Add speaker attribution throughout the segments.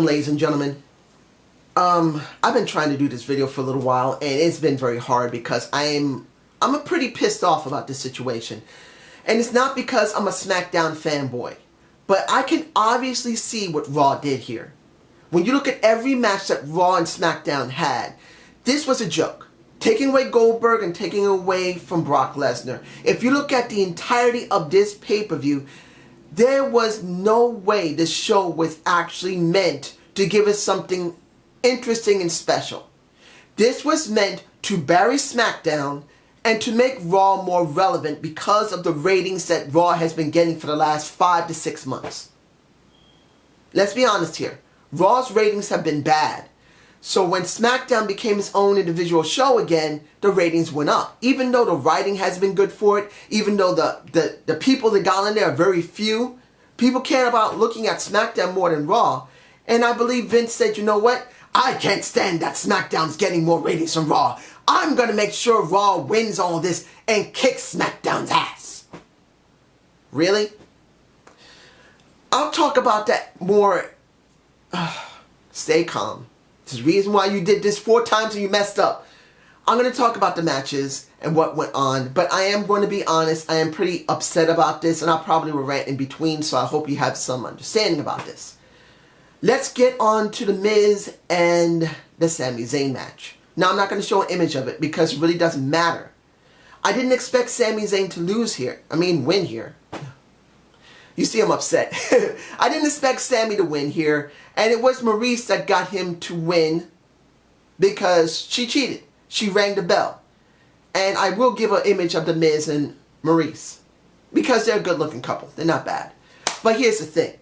Speaker 1: Welcome, ladies and gentlemen. I've been trying to do this video for a little while, and it's been very hard because I'm a pretty pissed off about this situation. And it's not because I'm a SmackDown fanboy, but I can obviously see what Raw did here. When you look at every match that Raw and SmackDown had, this was a joke. Taking away Goldberg and taking away from Brock Lesnar. If you look at the entirety of this pay-per-view, there was no way this show was actually meant to give us something interesting and special. This was meant to bury SmackDown and to make Raw more relevant because of the ratings that Raw has been getting for the last 5 to 6 months. Let's be honest here. Raw's ratings have been bad. So when SmackDown became its own individual show again, the ratings went up. Even though the writing has been good for it, even though the people that got in there are very few, people care about looking at SmackDown more than Raw. And I believe Vince said, you know what? I can't stand that SmackDown's getting more ratings than Raw. I'm going to make sure Raw wins all this and kicks SmackDown's ass. Really? I'll talk about that more. Stay calm. There's a reason why you did this 4 times and you messed up. I'm going to talk about the matches and what went on, but I am going to be honest, I am pretty upset about this, and I probably will rant in between, so I hope you have some understanding about this. Let's get on to The Miz and the Sami Zayn match. Now, I'm not going to show an image of it because it really doesn't matter. I didn't expect Sami Zayn to win here. You see, I'm upset. I didn't expect Sami to win here, and it was Maurice that got him to win because she cheated. She rang the bell. And I will give an image of The Miz and Maurice because they're a good-looking couple. They're not bad. But here's the thing.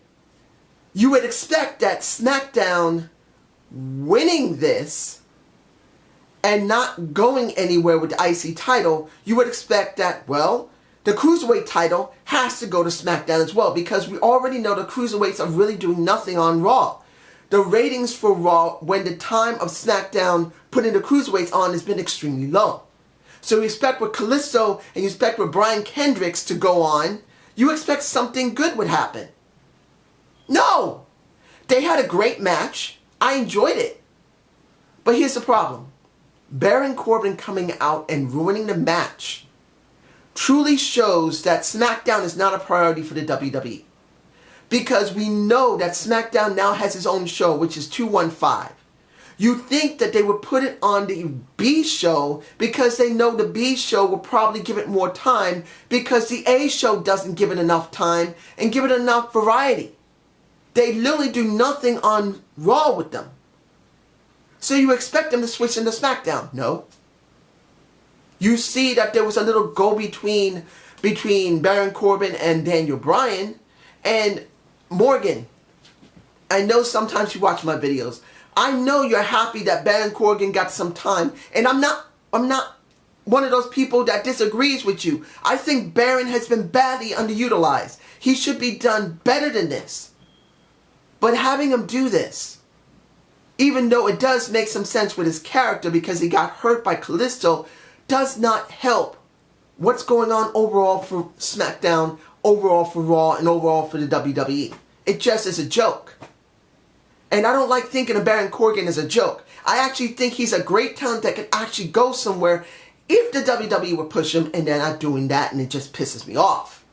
Speaker 1: You would expect that SmackDown winning this and not going anywhere with the IC title, you would expect that, well, the Cruiserweight title has to go to SmackDown as well because we already know the Cruiserweights are really doing nothing on Raw. The ratings for Raw when the time of SmackDown putting the Cruiserweights on has been extremely low. So you expect with Kalisto and you expect with Brian Kendricks to go on, you expect something good would happen. No! They had a great match. I enjoyed it. But here's the problem. Baron Corbin coming out and ruining the match truly shows that SmackDown is not a priority for the WWE. Because we know that SmackDown now has its own show, which is 215. You'd think that they would put it on the B show because they know the B show will probably give it more time because the A show doesn't give it enough time and give it enough variety. They literally do nothing on Raw with them. So you expect them to switch into SmackDown? No. You see that there was a little go-between between Baron Corbin and Daniel Bryan. And Morgan, I know sometimes you watch my videos. I know you're happy that Baron Corbin got some time. And I'm not one of those people that disagrees with you. I think Baron has been badly underutilized. He should be done better than this. But having him do this, even though it does make some sense with his character because he got hurt by Kalisto, does not help what's going on overall for SmackDown, overall for Raw, and overall for the WWE. It just is a joke. And I don't like thinking of Baron Corbin as a joke. I actually think he's a great talent that could actually go somewhere if the WWE would push him, and they're not doing that, and it just pisses me off.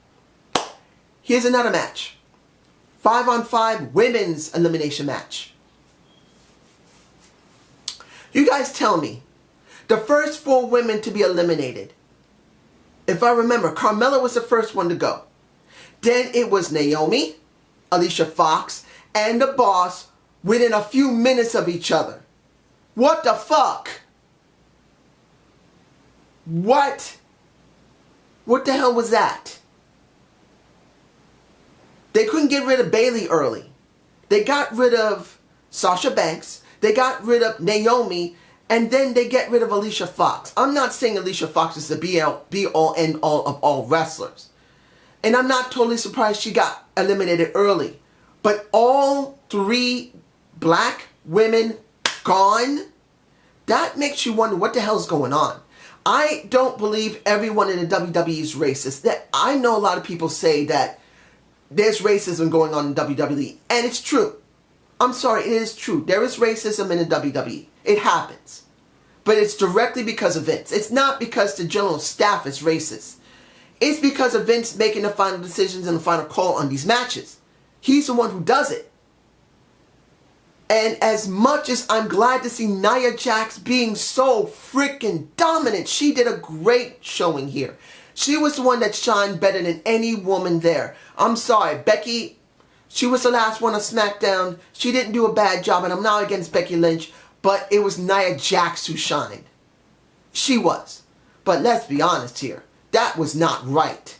Speaker 1: Here's another match. 5-on-5 women's elimination match. You guys tell me, the first 4 women to be eliminated, if I remember, Carmella was the first one to go. Then it was Naomi, Alicia Fox, and the Boss within a few minutes of each other. What the fuck? What? What the hell was that? They couldn't get rid of Bayley early. They got rid of Sasha Banks. They got rid of Naomi. And then they get rid of Alicia Fox. I'm not saying Alicia Fox is the be-all, end-all of all wrestlers. And I'm not totally surprised she got eliminated early. But all 3 black women gone? That makes you wonder what the hell's going on. I don't believe everyone in the WWE is racist. I know a lot of people say that there's racism going on in WWE, and it's true. I'm sorry, it is true. There is racism in the WWE. It happens. But it's directly because of Vince. It's not because the general staff is racist. It's because of Vince making the final decisions and the final call on these matches. He's the one who does it. And as much as I'm glad to see Nia Jax being so freaking dominant, she did a great showing here. She was the one that shined better than any woman there. I'm sorry, Becky, she was the last one on SmackDown. She didn't do a bad job, and I'm not against Becky Lynch, but it was Nia Jax who shined. She was. But let's be honest here. That was not right.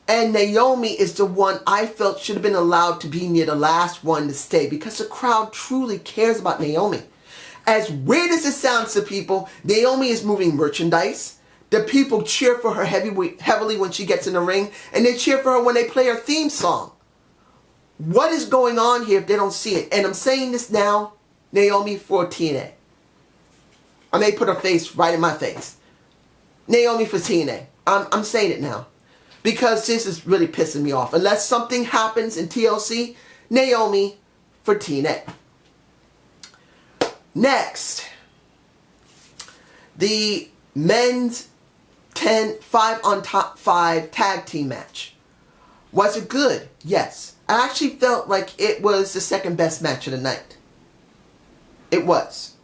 Speaker 1: And Naomi is the one I felt should have been allowed to be near the last one to stay, because the crowd truly cares about Naomi. As weird as it sounds to people, Naomi is moving merchandise. The people cheer for her heavily when she gets in the ring, and they cheer for her when they play her theme song. What is going on here if they don't see it? And I'm saying this now, Naomi, for TNA. I may put her face right in my face. Naomi for TNA. I'm saying it now. Because this is really pissing me off. Unless something happens in TLC, Naomi for TNA. Next, the men's 5-on-5 tag team match. Was it good? Yes. I actually felt like it was the second best match of the night. It was.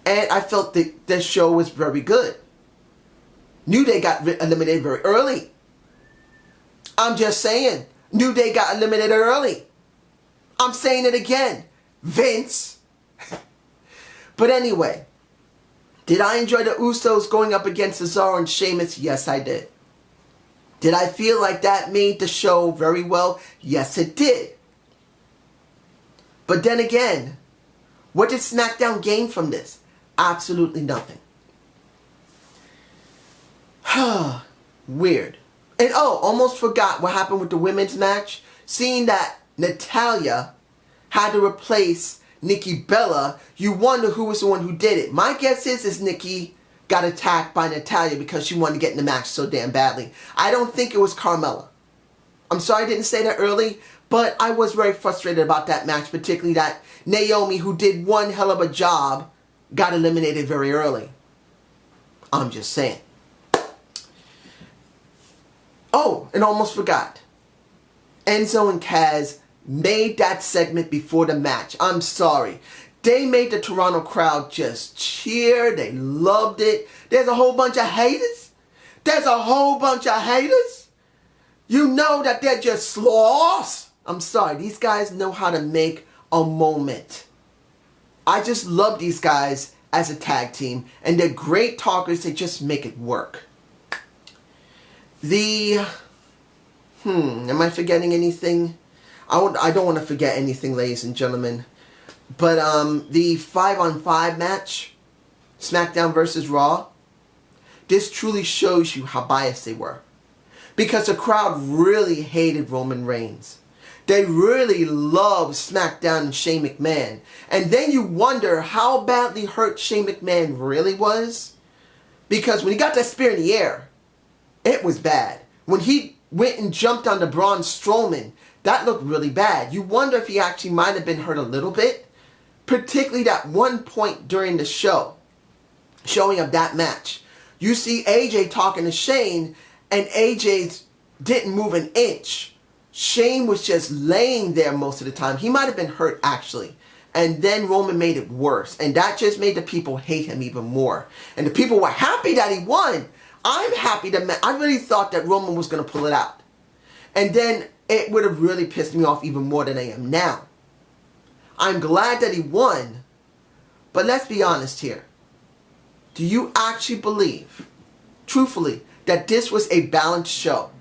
Speaker 1: And I felt that the show was very good. New Day got eliminated very early. I'm just saying. New Day got eliminated early. I'm saying it again. Vince. But anyway. Did I enjoy the Usos going up against Cesaro and Sheamus? Yes, I did. Did I feel like that made the show very well? Yes, it did. But then again, what did SmackDown gain from this? Absolutely nothing. Weird. And almost forgot what happened with the women's match. Seeing that Natalya had to replace Nikki Bella, you wonder who was the one who did it. My guess is Nikki got attacked by Natalya because she wanted to get in the match so damn badly. I don't think it was Carmella. I'm sorry I didn't say that early, but I was very frustrated about that match, particularly that Naomi, who did one hell of a job, got eliminated very early. I'm just saying. Oh, and almost forgot. Enzo and Kaz made that segment before the match. I'm sorry. They made the Toronto crowd just cheer. They loved it. There's a whole bunch of haters. There's a whole bunch of haters. You know that they're just sloths. I'm sorry. These guys know how to make a moment. I just love these guys as a tag team. And they're great talkers. They just make it work. Am I forgetting anything? I don't want to forget anything, ladies and gentlemen. But the 5-on-5 match, SmackDown versus Raw, this truly shows you how biased they were. Because the crowd really hated Roman Reigns. They really loved SmackDown and Shane McMahon. And then you wonder how badly hurt Shane McMahon really was. Because when he got that spear in the air, it was bad. When he went and jumped on the Braun Strowman, that looked really bad. You wonder if he actually might have been hurt a little bit. Particularly that one point during the show, showing of that match. You see AJ talking to Shane, and AJ didn't move an inch. Shane was just laying there most of the time. He might have been hurt, actually. And then Roman made it worse. And that just made the people hate him even more. And the people were happy that he won. I'm happy that I really thought that Roman was going to pull it out. And then it would have really pissed me off even more than I am now. I'm glad that he won. But let's be honest here. Do you actually believe, truthfully, that this was a balanced show?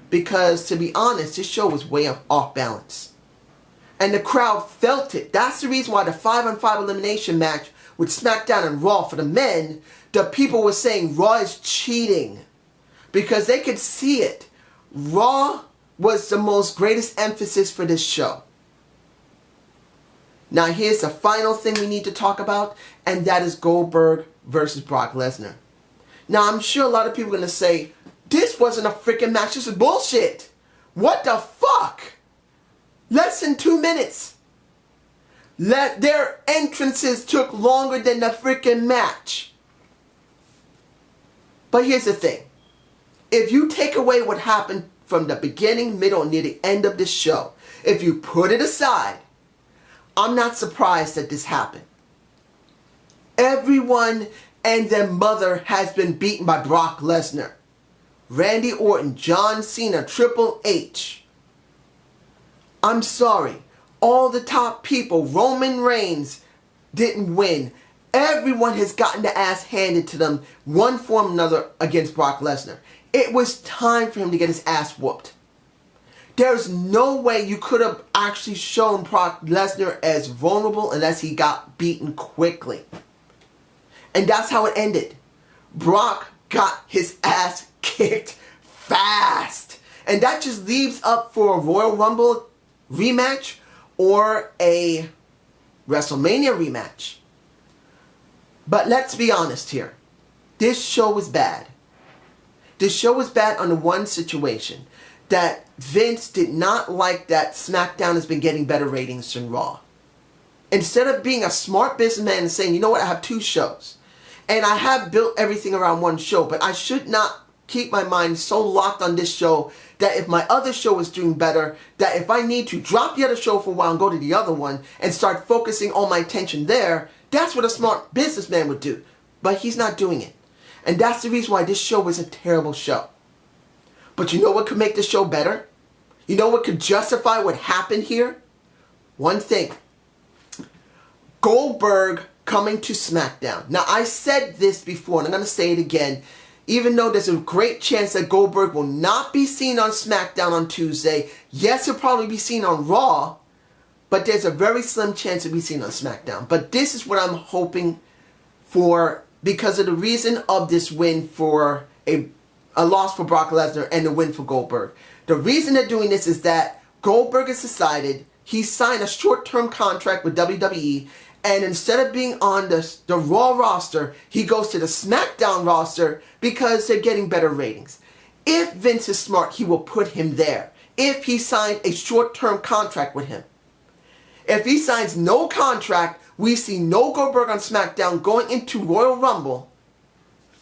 Speaker 1: Because, to be honest, this show was way off balance. And the crowd felt it. That's the reason why the 5-on-5 elimination match with SmackDown and Raw for the men, the people were saying Raw is cheating. Because they could see it. Raw was the most greatest emphasis for this show. Now here's the final thing we need to talk about, and that is Goldberg versus Brock Lesnar. Now I'm sure a lot of people are going to say, this wasn't a freaking match, this is bullshit. What the fuck? Less than 2 minutes. Their entrances took longer than the freaking match. But here's the thing. If you take away what happened from the beginning, middle, and near the end of this show, if you put it aside, I'm not surprised that this happened. Everyone and their mother has been beaten by Brock Lesnar, Randy Orton, John Cena, Triple H. I'm sorry. All the top people, Roman Reigns, didn't win. Everyone has gotten the ass handed to them, one form or another, against Brock Lesnar. It was time for him to get his ass whooped. There's no way you could have actually shown Brock Lesnar as vulnerable unless he got beaten quickly. And that's how it ended. Brock got his ass kicked fast. And that just leaves up for a Royal Rumble rematch or a WrestleMania rematch. But let's be honest here. This show was bad. This show was bad on the one situation that Vince did not like that SmackDown has been getting better ratings than Raw. Instead of being a smart businessman and saying, you know what, I have 2 shows. And I have built everything around one show, but I should not keep my mind so locked on this show that if my other show is doing better, that if I need to drop the other show for a while and go to the other one and start focusing all my attention there, that's what a smart businessman would do. But he's not doing it. And that's the reason why this show was a terrible show. But you know what could make the show better? You know what could justify what happened here? One thing. Goldberg coming to SmackDown. Now, I said this before, and I'm going to say it again. Even though there's a great chance that Goldberg will not be seen on SmackDown on Tuesday. Yes, he'll probably be seen on Raw. But there's a very slim chance he'll be seen on SmackDown. But this is what I'm hoping for because of the reason of this win for a loss for Brock Lesnar and the win for Goldberg. The reason they're doing this is that Goldberg has decided he signed a short-term contract with WWE, and instead of being on the Raw roster, he goes to the SmackDown roster because they're getting better ratings. If Vince is smart, he will put him there. If he signed a short-term contract with him. If he signs no contract, we see no Goldberg on SmackDown going into Royal Rumble.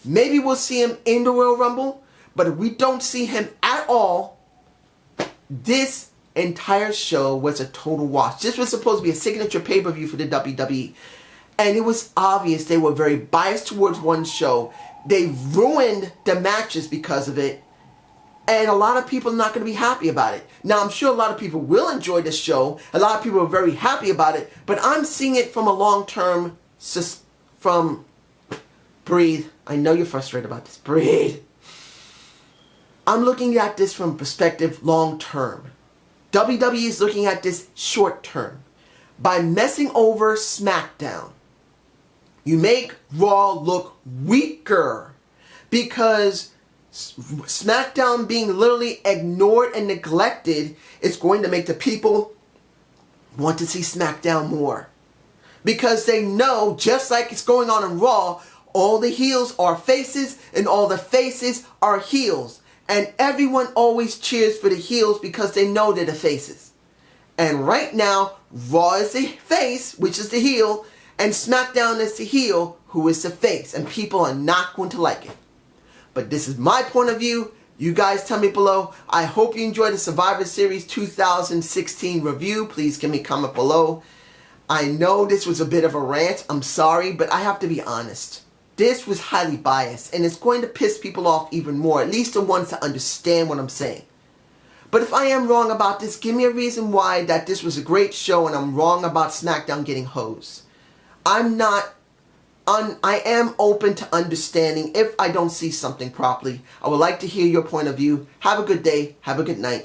Speaker 1: Maybe we'll see him in the Royal Rumble, but if we don't see him at all, this entire show was a total wash. This was supposed to be a signature pay-per-view for the WWE. And it was obvious they were very biased towards one show. They ruined the matches because of it. And a lot of people are not going to be happy about it. Now, I'm sure a lot of people will enjoy this show. A lot of people are very happy about it. But I'm seeing it from a long-term, breathe. I know you're frustrated about this. Breathe. I'm looking at this from perspective long-term. WWE is looking at this short-term. By messing over SmackDown, you make Raw look weaker. Because SmackDown being literally ignored and neglected is going to make the people want to see SmackDown more. Because they know, just like it's going on in Raw, all the heels are faces and all the faces are heels. And everyone always cheers for the heels because they know they're the faces. And right now, Raw is the face, which is the heel, and SmackDown is the heel, who is the face. And people are not going to like it. But this is my point of view. You guys tell me below. I hope you enjoyed the Survivor Series 2016 review. Please give me a comment below. I know this was a bit of a rant. I'm sorry, but I have to be honest. This was highly biased, and it's going to piss people off even more, at least the ones that understand what I'm saying. But if I am wrong about this, give me a reason why that this was a great show and I'm wrong about SmackDown getting hosed. I am open to understanding if I don't see something properly. I would like to hear your point of view. Have a good day. Have a good night.